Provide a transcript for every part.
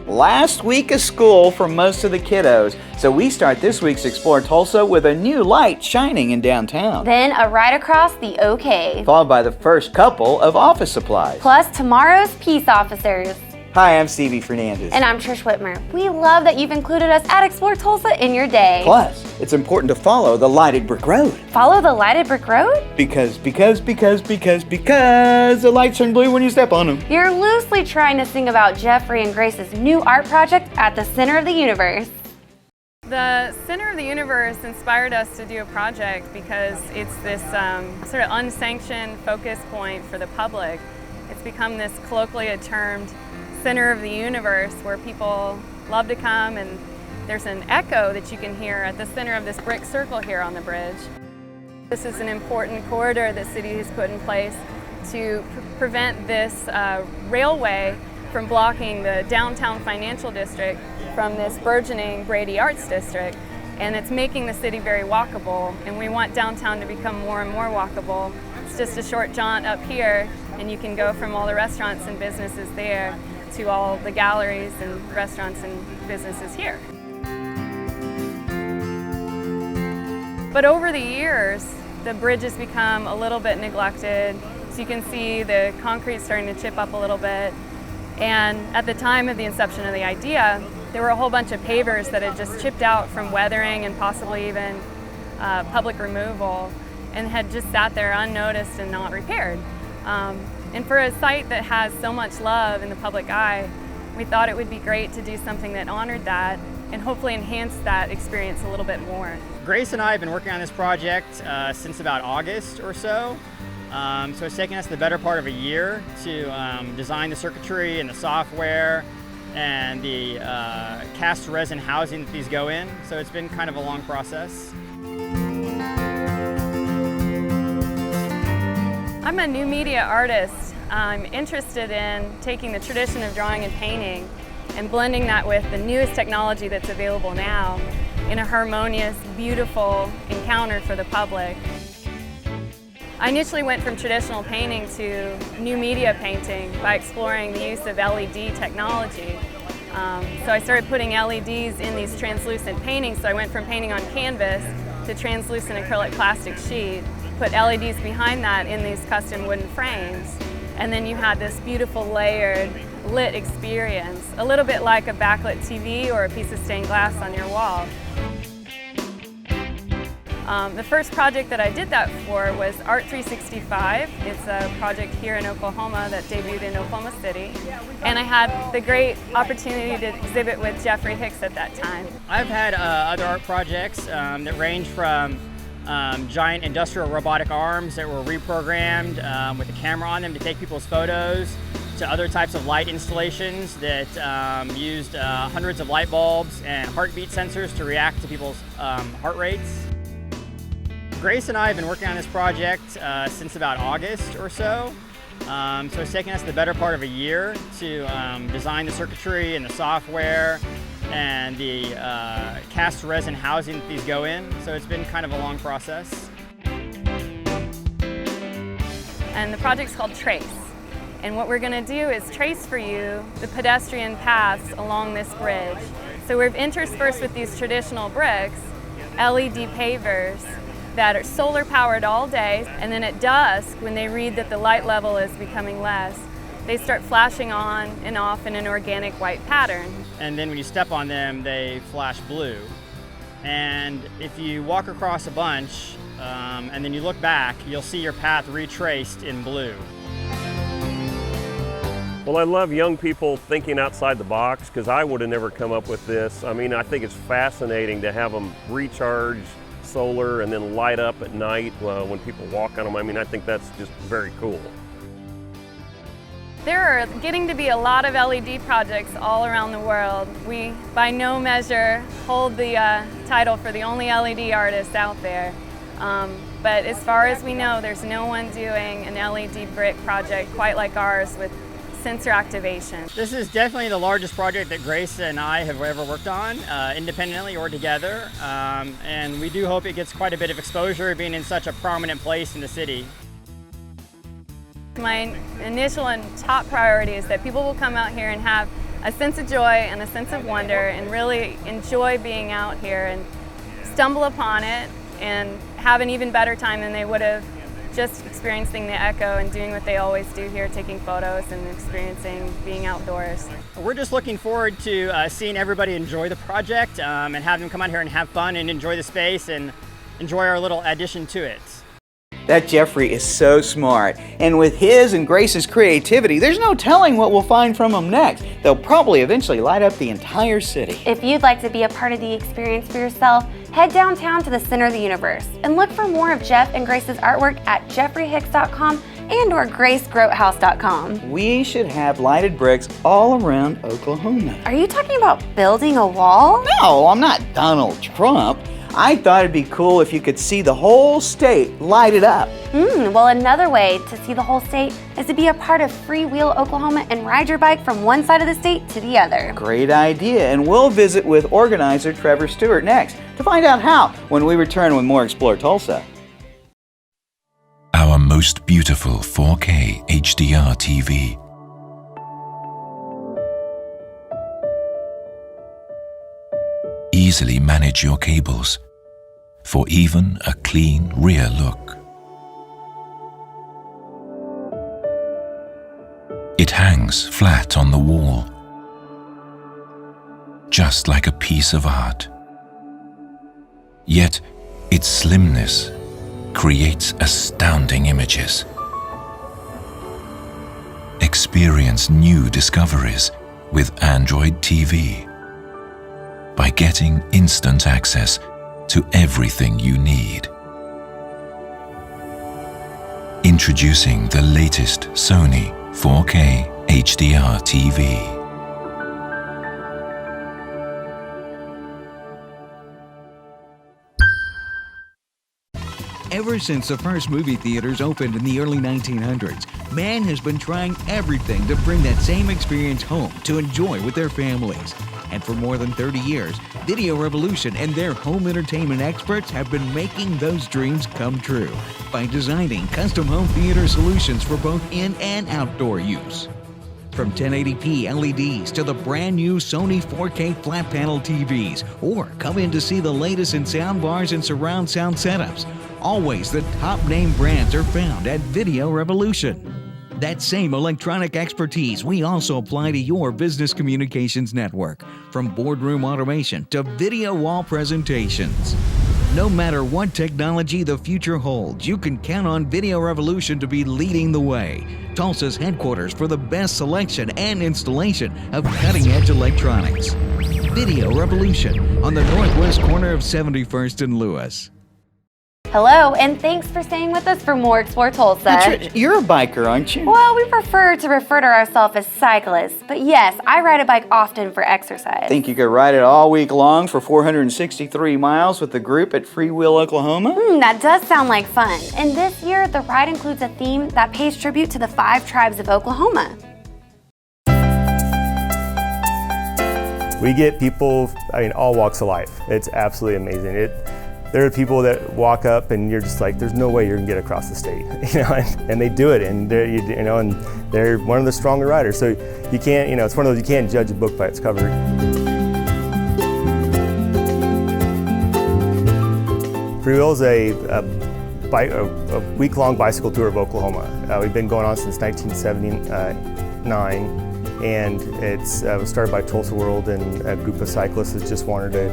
Last week of school for most of the kiddos, so we start this week's Explore Tulsa with a new light shining in downtown. Then a ride across the OK. Followed by the first couple of office supplies. Plus tomorrow's peace officers. Hi, I'm Stevie Fernandez. And I'm Trish Whitmer. We love that you've included us at Explore Tulsa in your day. Plus, it's important to follow the lighted brick road. Follow the lighted brick road? Because the lights turn blue when you step on them. You're loosely trying to sing about Jeffrey and Grace's new art project at the Center of the Universe. The Center of the Universe inspired us to do a project because it's this sort of unsanctioned focus point for the public. It's become this colloquially termed Center of the Universe where people love to come, and there's an echo that you can hear at the center of this brick circle here on the bridge. This is an important corridor the city has put in place to prevent this railway from blocking the downtown financial district from this burgeoning Brady Arts District, and it's making the city very walkable, and we want downtown to become more and more walkable. It's just a short jaunt up here, and you can go from all the restaurants and businesses there to all the galleries and restaurants and businesses here. But over the years, the bridge has become a little bit neglected. So you can see the concrete starting to chip up a little bit. And at the time of the inception of the idea, there were a whole bunch of pavers that had just chipped out from weathering and possibly even public removal, and had just sat there unnoticed and not repaired. And for a site that has so much love in the public eye, we thought it would be great to do something that honored that and hopefully enhance that experience a little bit more. Grace and I have been working on this project since about August or so. So it's taken us the better part of a year to design the circuitry and the software and the cast resin housing that these go in. So it's been kind of a long process. I'm a new media artist. I'm interested in taking the tradition of drawing and painting and blending that with the newest technology that's available now in a harmonious, beautiful encounter for the public. I initially went from traditional painting to new media painting by exploring the use of LED technology. So I started putting LEDs in these translucent paintings, so I went from painting on canvas to translucent acrylic plastic sheet, put LEDs behind that in these custom wooden frames, and then you had this beautiful layered lit experience, a little bit like a backlit TV or a piece of stained glass on your wall. The first project that I did that for was Art 365. It's a project here in Oklahoma that debuted in Oklahoma City. And I had the great opportunity to exhibit with Jeffrey Hicks at that time. I've had other art projects that range from giant industrial robotic arms that were reprogrammed with a camera on them to take people's photos, to other types of light installations that used hundreds of light bulbs and heartbeat sensors to react to people's heart rates. Grace and I have been working on this project since about August or so. So it's taken us the better part of a year to design the circuitry and the software and the cast resin housing that these go in. So it's been kind of a long process. And the project's called Trace. And what we're going to do is trace for you the pedestrian paths along this bridge. So we've interspersed with these traditional bricks, LED pavers that are solar powered all day, and then at dusk, when they read that the light level is becoming less, they start flashing on and off in an organic white pattern. And then when you step on them, they flash blue. And if you walk across a bunch and then you look back, you'll see your path retraced in blue. Well, I love young people thinking outside the box because I would have never come up with this. I mean, I think it's fascinating to have them recharge solar and then light up at night when people walk on them. I mean, I think that's just very cool. There are getting to be a lot of LED projects all around the world. We, by no measure, hold the title for the only LED artist out there. But as far as we know, there's no one doing an LED brick project quite like ours with sensor activation. This is definitely the largest project that Grace and I have ever worked on, independently or together, and we do hope it gets quite a bit of exposure being in such a prominent place in the city. My initial and top priority is that people will come out here and have a sense of joy and a sense of wonder and really enjoy being out here and stumble upon it and have an even better time than they would have just experiencing the echo and doing what they always do here, taking photos and experiencing being outdoors. We're just looking forward to seeing everybody enjoy the project and have them come out here and have fun and enjoy the space and enjoy our little addition to it. That Jeffrey is so smart, and with his and Grace's creativity, there's no telling what we'll find from him next. They'll probably eventually light up the entire city. If you'd like to be a part of the experience for yourself, head downtown to the Center of the Universe and look for more of Jeff and Grace's artwork at jeffreyhicks.com and or gracegrotehouse.com. We should have lighted bricks all around Oklahoma. Are you talking about building a wall? No, I'm not Donald Trump. I thought it'd be cool if you could see the whole state lighted up. Well, another way to see the whole state is to be a part of Freewheel Oklahoma and ride your bike from one side of the state to the other. Great idea, and we'll visit with organizer Trevor Stewart next to find out how when we return with more Explore Tulsa. Our most beautiful 4K HDR TV. Easily manage your cables for even a clean rear look. It hangs flat on the wall, just like a piece of art. Yet its slimness creates astounding images. Experience new discoveries with Android TV by getting instant access to everything you need. Introducing the latest Sony 4K HDR TV. Ever since the first movie theaters opened in the early 1900s, man has been trying everything to bring that same experience home to enjoy with their families. And for more than 30 years, Video Revolution and their home entertainment experts have been making those dreams come true by designing custom home theater solutions for both in and outdoor use. From 1080p LEDs to the brand new Sony 4K flat panel TVs, or come in to see the latest in sound bars and surround sound setups. Always the top name brands are found at Video Revolution. That same electronic expertise we also apply to your business communications network, from boardroom automation to video wall presentations. No matter what technology the future holds, you can count on Video Revolution to be leading the way. Tulsa's headquarters for the best selection and installation of cutting-edge electronics. Video Revolution on the northwest corner of 71st and Lewis. Hello, and thanks for staying with us for more Explore Tulsa. That's right. You're a biker, aren't you? Well, we prefer to refer to ourselves as cyclists, but yes, I ride a bike often for exercise. Think you could ride it all week long for 463 miles with the group at Freewheel Oklahoma? That does sound like fun. And this year, the ride includes a theme that pays tribute to the 5 tribes of Oklahoma. We get people, all walks of life. It's absolutely amazing. There are people that walk up and you're just like, there's no way you're gonna get across the state, and they do it, and they're one of the stronger riders. So you can't, it's one of those, you can't judge a book by its cover. Freewheel is a week-long bicycle tour of Oklahoma. We've been going on since 1979. And it was started by Tulsa World, and a group of cyclists that just wanted to,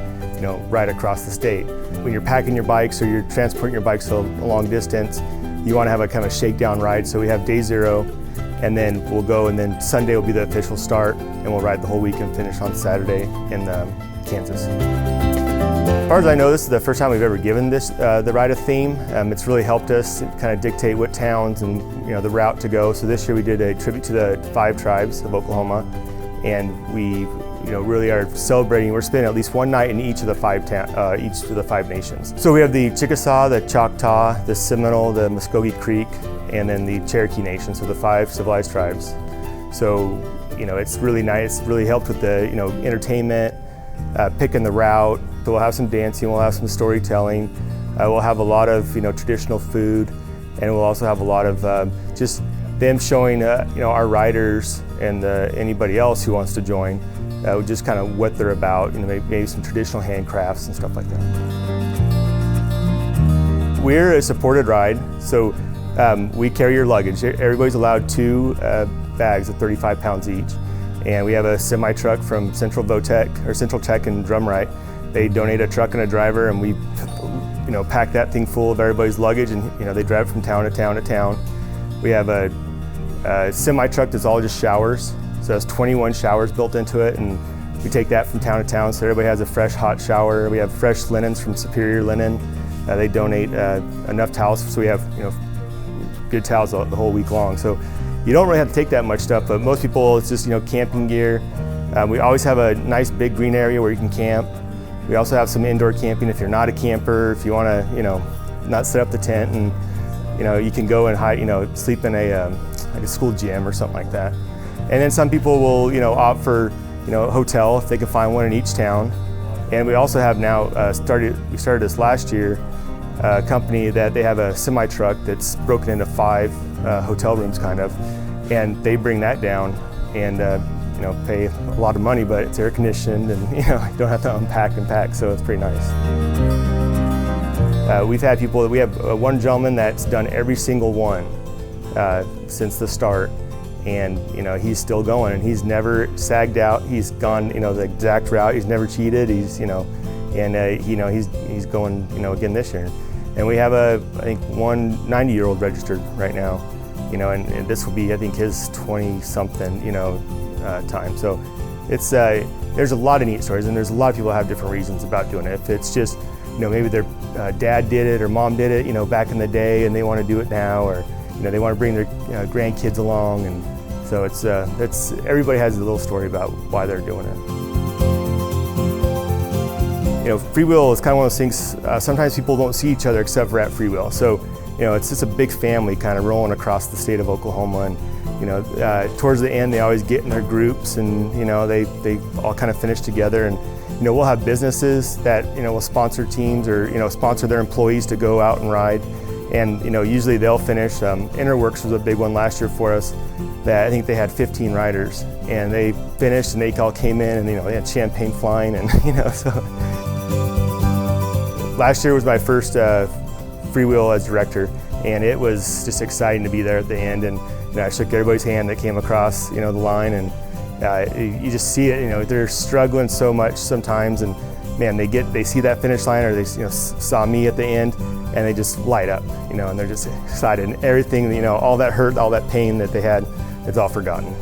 ride across the state. When you're packing your bikes or you're transporting your bikes a long distance, you want to have a kind of shakedown ride. So we have day 0, and then we'll go, and then Sunday will be the official start, and we'll ride the whole week and finish on Saturday in Kansas. As far as I know, this is the first time we've ever given the ride a theme. It's really helped us kind of dictate what towns and the route to go. So this year we did a tribute to the 5 tribes of Oklahoma, and we really are celebrating. We're spending at least one night in each of the 5 nations. So we have the Chickasaw, the Choctaw, the Seminole, the Muskogee Creek, and then the Cherokee Nation. So the 5 civilized tribes. So, it's really nice. It's really helped with the, entertainment, picking the route. So we'll have some dancing, we'll have some storytelling. We'll have a lot of, traditional food, and we'll also have a lot of just them showing, our riders and anybody else who wants to join, just kind of what they're about, maybe some traditional handcrafts and stuff like that. We're a supported ride, so we carry your luggage. Everybody's allowed 2 bags of 35 pounds each. And we have a semi-truck from Central Tech and Drumright. They donate a truck and a driver, and we pack that thing full of everybody's luggage, and they drive from town to town to town. We have a semi-truck that's all just showers. So it has 21 showers built into it, and we take that from town to town so everybody has a fresh hot shower. We have fresh linens from Superior Linen. They donate enough towels, so we have good towels the whole week long. So you don't really have to take that much stuff, but most people, it's just camping gear. We always have a nice big green area where you can camp. We also have some indoor camping if you're not a camper, if you want to not set up the tent, and you can go and hide, sleep in a school gym or something like that. And then some people will opt for a hotel if they can find one in each town. And we also have now we started this last year, a company that they have a semi-truck that's broken into 5 hotel rooms kind of, and they bring that down and pay a lot of money, but it's air conditioned, and you don't have to unpack and pack, so it's pretty nice. We have one gentleman that's done every single one since the start, and he's still going, and he's never sagged out. He's gone the exact route. He's never cheated. He's he's going again this year. And we have I think one 90-year-old registered right now, and this will be I think his 20-something time. So it's there's a lot of neat stories, and there's a lot of people who have different reasons about doing it. If it's just maybe their dad did it or mom did it back in the day, and they want to do it now, or they want to bring their grandkids along, and so it's everybody has a little story about why they're doing it. Freewheel is kind of one of those things. Sometimes people don't see each other except for at Freewheel, so it's just a big family kind of rolling across the state of Oklahoma, and towards the end they always get in their groups, and they all kind of finish together, and we'll have businesses that will sponsor teams or sponsor their employees to go out and ride. And usually they'll finish. Interworks was a big one last year for us. That I think they had 15 riders, and they finished, and they all came in, and they had champagne flying, and so. Last year was my first Freewheel as director, and it was just exciting to be there at the end. And I shook everybody's hand that came across the line, and you just see it. They're struggling so much sometimes, and man, they see that finish line, or they saw me at the end, and they just light up, and they're just excited, and everything, all that hurt, all that pain that they had, it's all forgotten.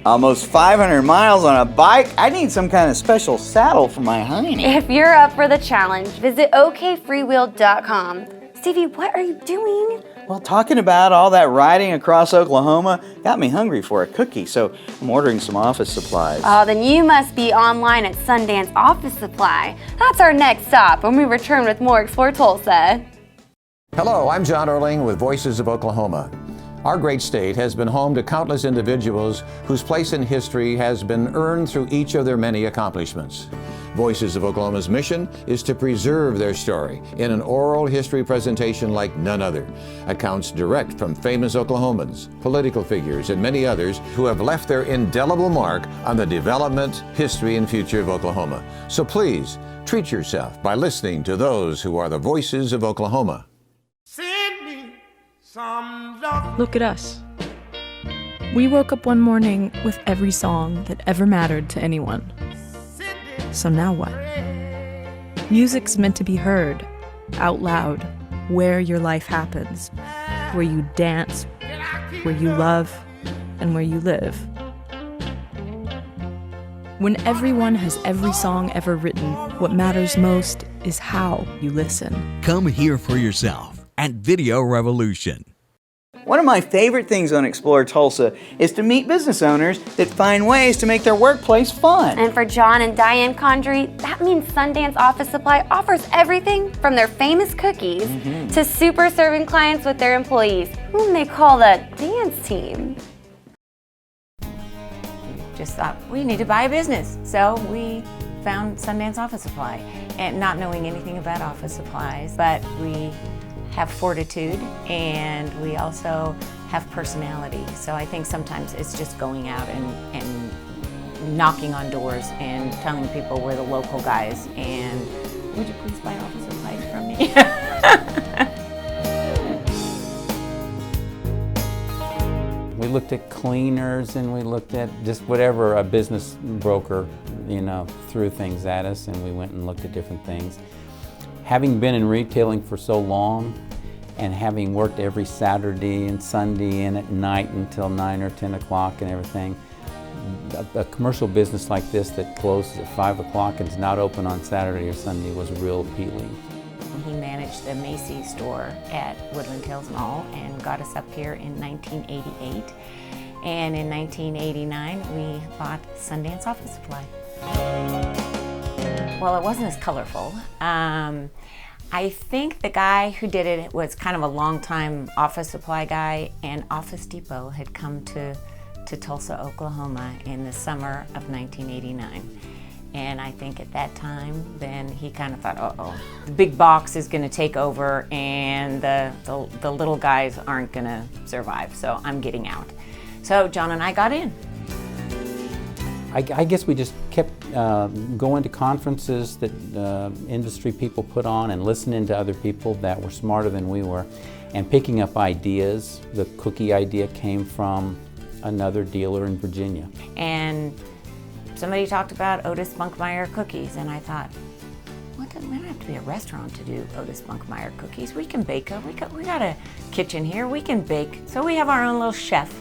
Almost 500 miles on a bike? I need some kind of special saddle for my hiney. If you're up for the challenge, visit okfreewheel.com. Stevie, what are you doing? Well, talking about all that riding across Oklahoma got me hungry for a cookie, so I'm ordering some office supplies. Oh, then you must be online at Sundance Office Supply. That's our next stop when we return with more Explore Tulsa. Hello, I'm John Erling with Voices of Oklahoma. Our great state has been home to countless individuals whose place in history has been earned through each of their many accomplishments. Voices of Oklahoma's mission is to preserve their story in an oral history presentation like none other. Accounts direct from famous Oklahomans, political figures, and many others who have left their indelible mark on the development, history, and future of Oklahoma. So please, treat yourself by listening to those who are the voices of Oklahoma. Look at us. We woke up one morning with every song that ever mattered to anyone. So now what? Music's meant to be heard, out loud, where your life happens, where you dance, where you love, and where you live. When everyone has every song ever written, what matters most is how you listen. Come hear for yourself at Video Revolution. One of my favorite things on Explore Tulsa is to meet business owners that find ways to make their workplace fun. And for John and Diane Condry, that means Sundance Office Supply offers everything from their famous cookies to super serving clients with their employees, whom they call the dance team. Just thought we need to buy a business, so we found Sundance Office Supply, and not knowing anything about office supplies, but we have fortitude and we also have personality. So I think sometimes it's just going out and knocking on doors and telling people we're the local guys and would you please buy office supplies from me? We looked at cleaners and we looked at just whatever a business broker, threw things at us, and we went and looked at different things. Having been in retailing for so long and having worked every Saturday and Sunday and at night until 9 or 10 o'clock and everything, a commercial business like this that closes at 5 o'clock and is not open on Saturday or Sunday was real appealing. He managed the Macy's store at Woodland Hills Mall and got us up here in 1988. And in 1989, we bought Sundance Office Supply. Well, it wasn't as colorful. I think the guy who did it was kind of a long-time office supply guy, and Office Depot had come to Tulsa, Oklahoma in the summer of 1989. And I think at that time, then he kind of thought, uh-oh, the big box is going to take over and the little guys aren't going to survive, so I'm getting out. So John and I got in. I guess we just kept going to conferences that industry people put on and listening to other people that were smarter than we were and picking up ideas. The cookie idea came from another dealer in Virginia. And somebody talked about Otis Spunkmeyer cookies, and I thought, we don't have to be a restaurant to do Otis Spunkmeyer cookies. We can bake them. We got a kitchen here. We can bake. So we have our own little chef.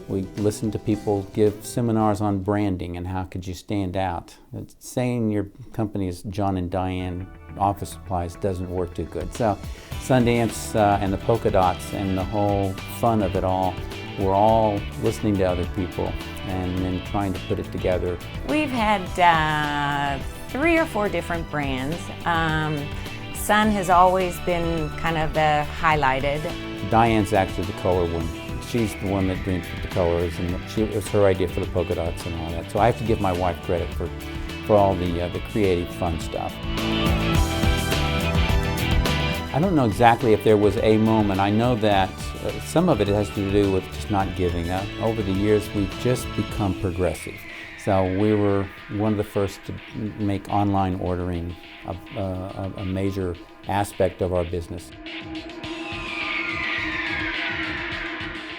We listened to people give seminars on branding and how could you stand out. Saying your company is John and Diane Office Supplies doesn't work too good. So Sundance and the polka dots and the whole fun of it all, we're all listening to other people and then trying to put it together. We've had 3 or 4 different brands. Sun has always been kind of the highlighted. Diane's actually the color one. She's the one that dreamed the colors, and it was her idea for the polka dots and all that. So I have to give my wife credit for all the creative, fun stuff. I don't know exactly if there was a moment. I know that some of it has to do with just not giving up. Over the years, we've just become progressive. So we were one of the first to make online ordering a major aspect of our business.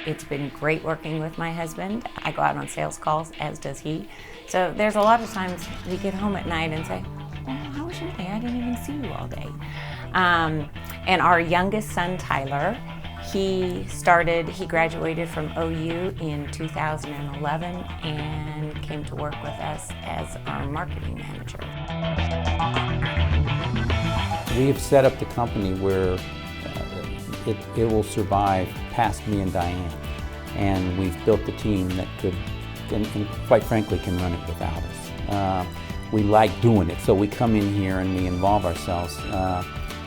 It's been great working with my husband. I go out on sales calls, as does he. So there's a lot of times we get home at night and say, well, how was your day? I didn't even see you all day. And our youngest son, Tyler, he graduated from OU in 2011 and came to work with us as our marketing manager. We have set up the company where it will survive past me and Diane. And we've built a team that could, and quite frankly, can run it without us. We like doing it, so we come in here and we involve ourselves.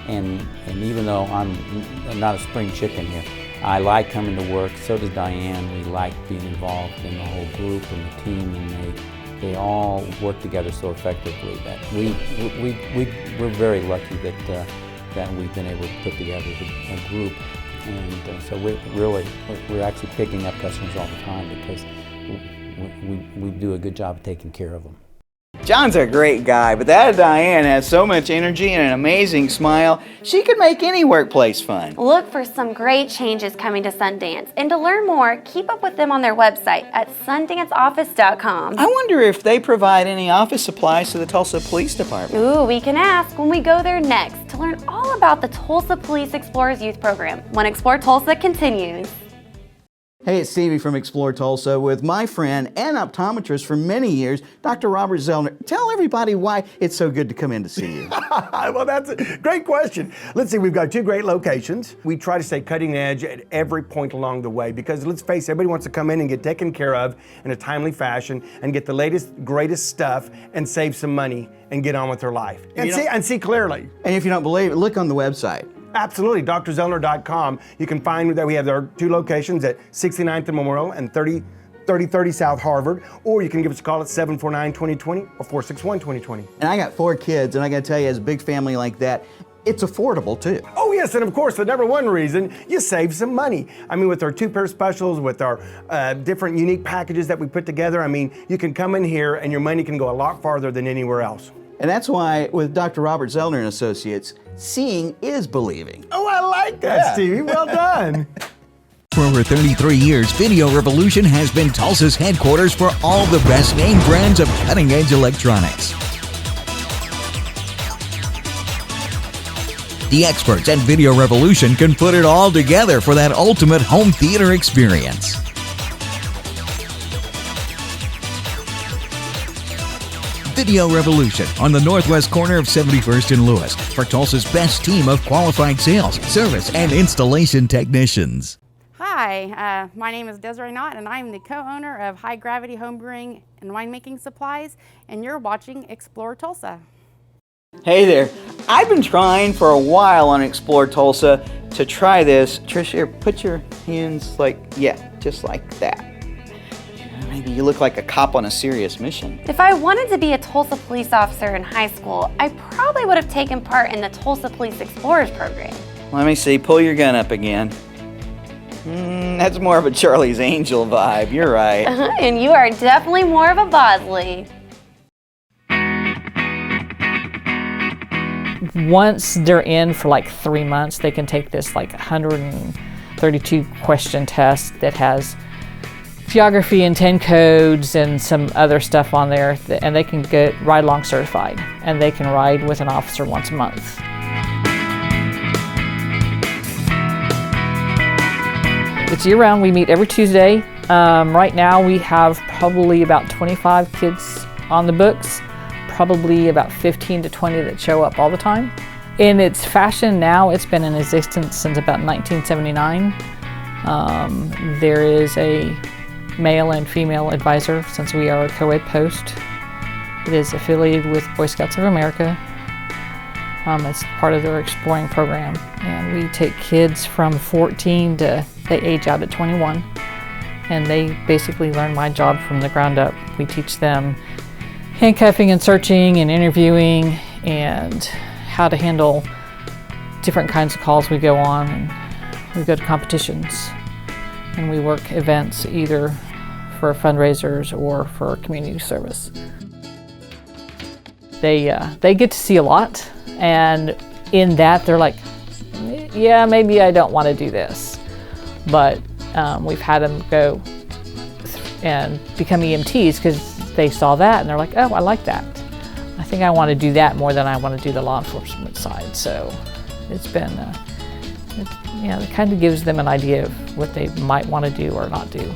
And even though I'm not a spring chicken here, I like coming to work, so does Diane. We like being involved in the whole group and the team, and they all work together so effectively that we're very lucky that we've been able to put together a group. And so we're actually picking up customers all the time because we do a good job of taking care of them. John's a great guy, but that Diane has so much energy and an amazing smile, she could make any workplace fun. Look for some great changes coming to Sundance, and to learn more, keep up with them on their website at sundanceoffice.com. I wonder if they provide any office supplies to the Tulsa Police Department. Ooh, we can ask when we go there next to learn all about the Tulsa Police Explorers Youth Program when Explore Tulsa continues. Hey, it's Stevie from Explore Tulsa with my friend and optometrist for many years, Dr. Robert Zeller. Tell everybody why it's so good to come in to see you. Well, that's a great question. Let's see, we've got 2 great locations. We try to stay cutting edge at every point along the way because let's face it, everybody wants to come in and get taken care of in a timely fashion and get the latest, greatest stuff and save some money and get on with their life. And see clearly. And if you don't believe it, look on the website. Absolutely, drzeller.com. You can find that we have our 2 locations at 69th and Memorial and 3030 South Harvard, or you can give us a call at 749-2020 or 461-2020. And I got 4 kids, and I gotta tell you, as a big family like that, it's affordable too. Oh yes, and of course, the number one reason, you save some money. I mean, with our 2-pair specials, with our different unique packages that we put together, I mean, you can come in here and your money can go a lot farther than anywhere else. And that's why with Dr. Robert Zeller and Associates, seeing is believing. Oh, I like that, Stevie. Well done. For over 33 years, Video Revolution has been Tulsa's headquarters for all the best name brands of cutting-edge electronics. The experts at Video Revolution can put it all together for that ultimate home theater experience. Video Revolution on the northwest corner of 71st and Lewis for Tulsa's best team of qualified sales, service, and installation technicians. Hi, my name is Desiree Knott, and I'm the co-owner of High Gravity Homebrewing and Winemaking Supplies, and you're watching Explore Tulsa. Hey there. I've been trying for a while on Explore Tulsa to try this. Trish, here, put your hands just like that. Maybe you look like a cop on a serious mission. If I wanted to be a Tulsa police officer in high school, I probably would have taken part in the Tulsa Police Explorers program. Let me see, pull your gun up again. That's more of a Charlie's Angel vibe, you're right. And you are definitely more of a Bosley. Once they're in for like 3 months, they can take this like 132 question test that has geography and 10 codes and some other stuff on there, and they can get ride-along certified, and they can ride with an officer once a month. It's year-round. We meet every Tuesday. Right now we have probably about 25 kids on the books, probably about 15 to 20 that show up all the time. In its fashion now, it's been in existence since about 1979. There is a male and female advisor since we are a co-ed post. It is affiliated with Boy Scouts of America. It's part of their exploring program, and we take kids from 14 to they age out at 21, and they basically learn my job from the ground up. We teach them handcuffing and searching and interviewing and how to handle different kinds of calls we go on, and we go to competitions and we work events either for fundraisers or for community service. They get to see a lot, and in that they're like, yeah, maybe I don't want to do this, but we've had them go and become EMTs because they saw that and they're like, oh, I like that. I think I want to do that more than I want to do the law enforcement side. So it's been, it kind of gives them an idea of what they might want to do or not do.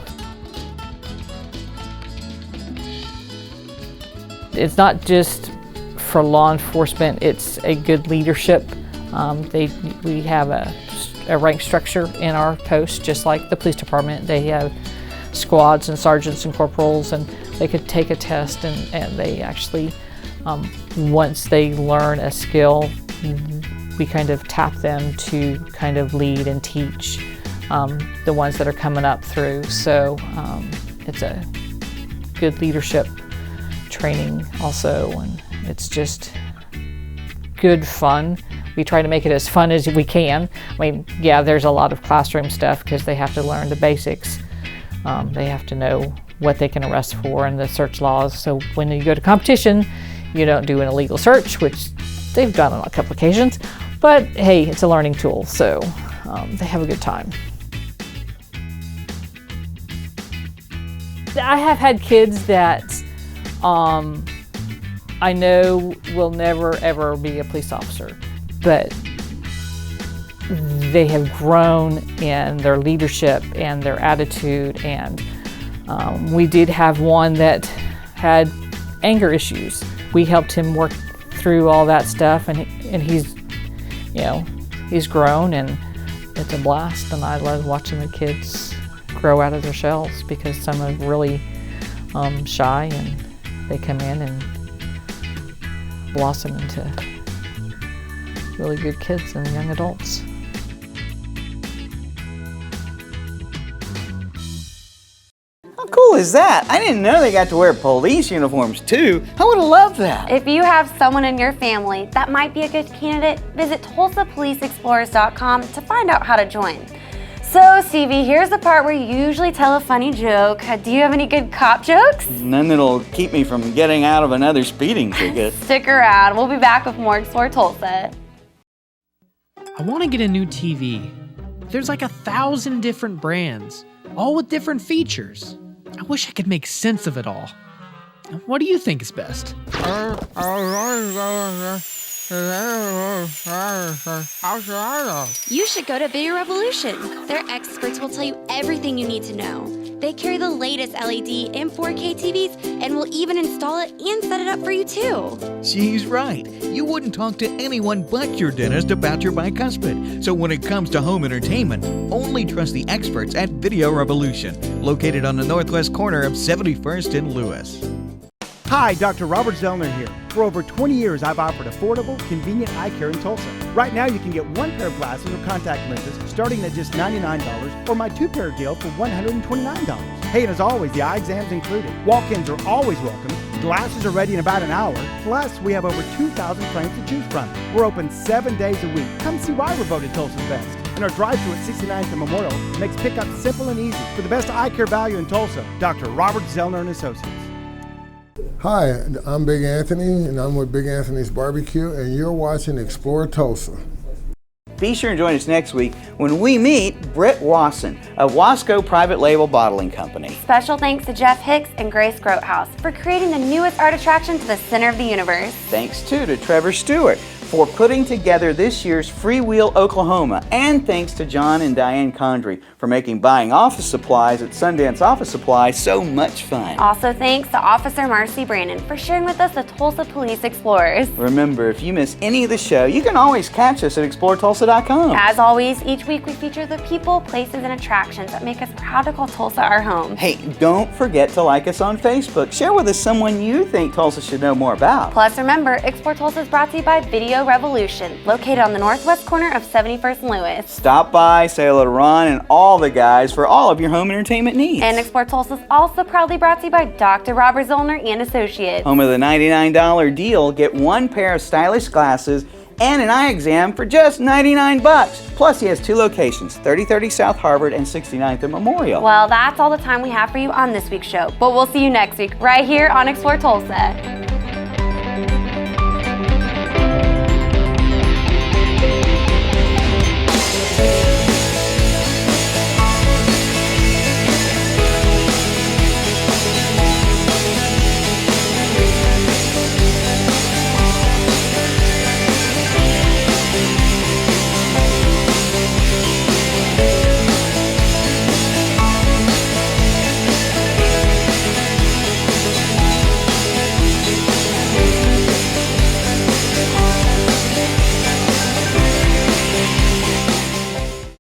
It's not just for law enforcement, it's a good leadership. We have a rank structure in our post, just like the police department. They have squads and sergeants and corporals, and they could take a test, and they actually, once they learn a skill, we kind of tap them to kind of lead and teach the ones that are coming up through. So it's a good leadership training also, and it's just good fun. We try to make it as fun as we can. I mean, yeah, there's a lot of classroom stuff because they have to learn the basics. They have to know what they can arrest for and the search laws. So when you go to competition, you don't do an illegal search, which they've done on a couple occasions, but hey, it's a learning tool, so they have a good time. I have had kids that I know will never ever be a police officer, but they have grown in their leadership and their attitude, and we did have one that had anger issues. We helped him work through all that stuff, and he's, you know, he's grown, and it's a blast. And I love watching the kids grow out of their shells, because some are really shy, and they come in and blossom into really good kids and young adults. How cool is that? I didn't know they got to wear police uniforms too. I would have loved that. If you have someone in your family that might be a good candidate, visit TulsaPoliceExplorers.com to find out how to join. So, Stevie, here's the part where you usually tell a funny joke. Do you have any good cop jokes? None that'll keep me from getting out of another speeding ticket. Stick around. We'll be back with more Explore Tulsa. I want to get a new TV. There's like 1,000 different brands, all with different features. I wish I could make sense of it all. What do you think is best? You should go to Video Revolution. Their experts will tell you everything you need to know. They carry the latest LED and 4K TVs and will even install it and set it up for you too. She's right. You wouldn't talk to anyone but your dentist about your bicuspid. So when it comes to home entertainment, only trust the experts at Video Revolution, located on the northwest corner of 71st and Lewis. Hi, Dr. Robert Zellner here. For over 20 years, I've offered affordable, convenient eye care in Tulsa. Right now, you can get one pair of glasses or contact lenses starting at just $99, or my two-pair deal for $129. Hey, and as always, the eye exam's included. Walk-ins are always welcome. Glasses are ready in about an hour. Plus, we have over 2,000 frames to choose from. We're open 7 days a week. Come see why we're voted Tulsa's best. And our drive-thru at 69th and Memorial makes pickup simple and easy. For the best eye care value in Tulsa, Dr. Robert Zellner and Associates. Hi, I'm Big Anthony, and I'm with Big Anthony's Barbecue, and you're watching Explore Tulsa. Be sure and join us next week when we meet Britt Wasson of Wasco Private Label Bottling Company. Special thanks to Jeff Hicks and Grace Grotehouse for creating the newest art attraction to the center of the universe. Thanks too to Trevor Stewart for putting together this year's Freewheel Oklahoma, and thanks to John and Diane Condry for making buying office supplies at Sundance Office Supply so much fun. Also thanks to Officer Marcy Brandon for sharing with us the Tulsa Police Explorers. Remember, if you miss any of the show, you can always catch us at ExploreTulsa.com. As always, each week we feature the people, places, and attractions that make us proud to call Tulsa our home. Hey, don't forget to like us on Facebook. Share with us someone you think Tulsa should know more about. Plus, remember, Explore Tulsa is brought to you by Video Revolution, located on the northwest corner of 71st and Lewis. Stop by, say hello to Ron and all the guys for all of your home entertainment needs. And Explore Tulsa is also proudly brought to you by Dr. Robert Zollner and Associates. Home of the $99 deal, get one pair of stylish glasses and an eye exam for just $99. Plus, he has 2 locations, 3030 South Harvard and 69th and Memorial. Well, that's all the time we have for you on this week's show, but we'll see you next week right here on Explore Tulsa.